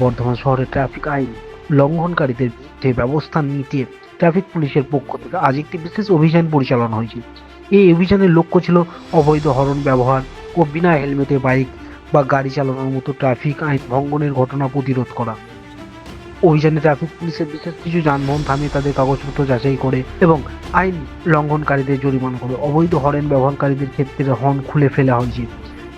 বর্ধমান শহরে ট্রাফিক আইন লঙ্ঘনকারীদের বিরুদ্ধে ব্যবস্থা নিতে ট্রাফিক পুলিশের পক্ষ থেকে আজ একটি বিশেষ অভিযান পরিচালনা হয়েছে। এই অভিযানের লক্ষ্য ছিল অবৈধ হর্ন ব্যবহার ও বিনা হেলমেটে বাইক বা গাড়ি চালানোর মতো ট্রাফিক আইন ভঙ্গনের ঘটনা প্রতিরোধ করা। অভিযানে ট্রাফিক পুলিশের বিশেষ কিছু যানবাহন থামিয়ে তাদের কাগজপত্র যাচাই করে এবং আইন লঙ্ঘনকারীদের জরিমানা করে। অবৈধ হর্ন ব্যবহারকারীদের ক্ষেত্রে হর্ন খুলে ফেলা হয়েছে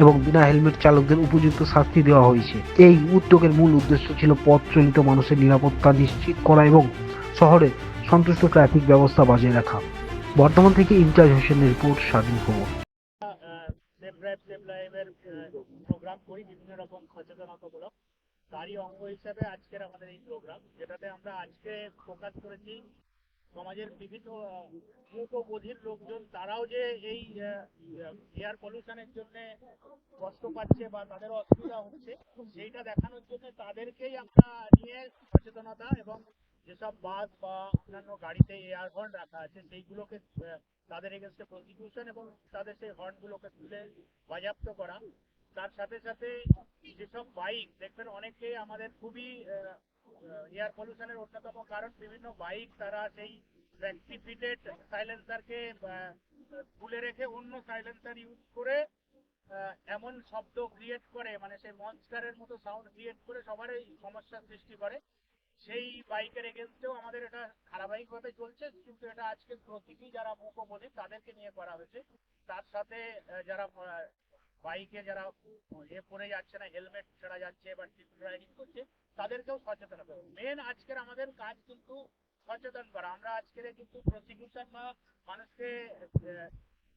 এবং বিনা হেলমেট চালকদের উপযুক্ত শাস্তি দেওয়া হয়েছে। এই উদ্যোগের মূল উদ্দেশ্য ছিল পথ চলিত মানুষের নিরাপত্তা নিশ্চিত করা এবং শহরে সন্তুষ্ট ট্রাফিক ব্যবস্থা বজায় রাখা। বর্তমান থেকে ইমতিয়াজ হোসেনের রিপোর্ট, স্বাধীন খবর। প্রোগ্রাম করি বিভিন্ন রকম সচেতনতামূলক, তারই অঙ্গ হিসেবে আজকের আমাদের এই প্রোগ্রাম, যেটাতে আমরা আজকে ফোকাস করেছি সমাজের বিভিন্ন মূকবধির লোকজন, তারাও যে এই এয়ার পলিউশনের জন্য কষ্ট পাচ্ছে বা তাদের অসুবিধা হচ্ছে সেইটা দেখানোর জন্য তাদেরকেই আমরা নিয়ে সচেতনতা এবং যেসব বাস বা অন্যান্য গাড়িতে এয়ার হর্ন রাখা আছে সেইগুলোকে তাদের এগেনস্টে প্রসিকিউশন এবং তাদের সেই হর্নগুলোকে তুলে বাজেয়াপ্ত করা। তার সাথে সাথে যেসব বাইক দেখবেন অনেকে আমাদের খুবই এয়ার পলিউশনের অন্যতম কারণ বিভিন্ন বাইক তারা সেই ফ্যাক্টরি ফিটেড সাইলেন্সারকে খুলে রেখে অন্য সাইলেন্সার ইউজ করে এমন শব্দ ক্রিয়েট করে, মানে সেই মনস্টারের মতো সাউন্ড ক্রিয়েট করে সবারই সমস্যার সৃষ্টি করে। সেই বাইকের এগেনস্টেও আমাদের এটা ধারাবাহিকভাবে চলছে, কিন্তু এটা আজকে প্রতিটি যারা মুখোমুখি তাদেরকে নিয়ে করা হয়েছে। তার সাথে যারা বাইকে যারা পরে যাচ্ছে না, হেলমেট ছাড়া যাচ্ছে বা রাইডিং করছে, তাদেরকেও সচেতন হবে। মেন আজকের আমাদের কাজ কিন্তু সচেতন করা। আমরা আজকের কিন্তু প্রসিকিউশন বা মানুষকে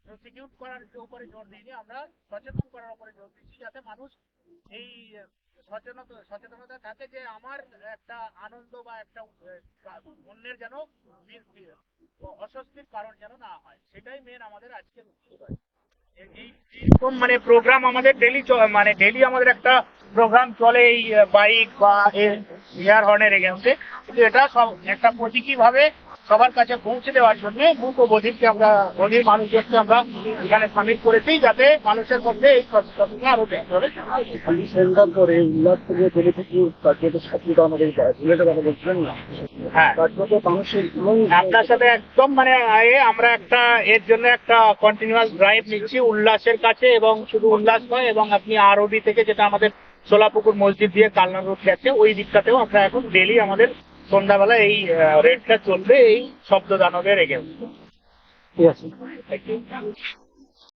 প্রসিকিউট করার উপরে জোর দিইনি, আমরা সচেতন করার উপরে জোর দিচ্ছি, যাতে মানুষ এই সচেতনতা থাকে যে আমার একটা আনন্দ বা একটা অন্যের যেন অস্বস্তির কারণ যেন না হয়, সেটাই মেন আমাদের আজকের উদ্দেশ্য। এইরকম মানে প্রোগ্রাম আমাদের ডেলি, মানে ডেলি আমাদের একটা প্রোগ্রাম চলে এই বাইক বা এয়ার হর্নের এগেন্স্টে, কিন্তু এটা সব একটা প্রতীকী ভাবে সবার কাছে পৌঁছে দেওয়ার জন্য মুখ ও বধিরকে আমরা, বধির মানুষজনকে আমরা এখানে সামিল করেছি, যাতে মানুষের মধ্যে এই সচেতনতা আরো বেশি হবে। হ্যাঁ, আপনার সাথে একদম মানে আমরা একটা এর জন্য একটা কন্টিনিউয়াস ড্রাইভ নিচ্ছি উল্লাসের কাছে, এবং শুধু উল্লাস নয়, এবং আপনি আরওবি থেকে যেটা আমাদের সোলাপুকুর মসজিদ দিয়ে কালনা রোড গেছে ওই দিকটাতেও আমরা এখন ডেলি আমাদের সন্ধ্যাবেলা এই রেডটা চলবে এই শব্দ দানবের এগেন্স্টে। ঠিক আছে। Thank you.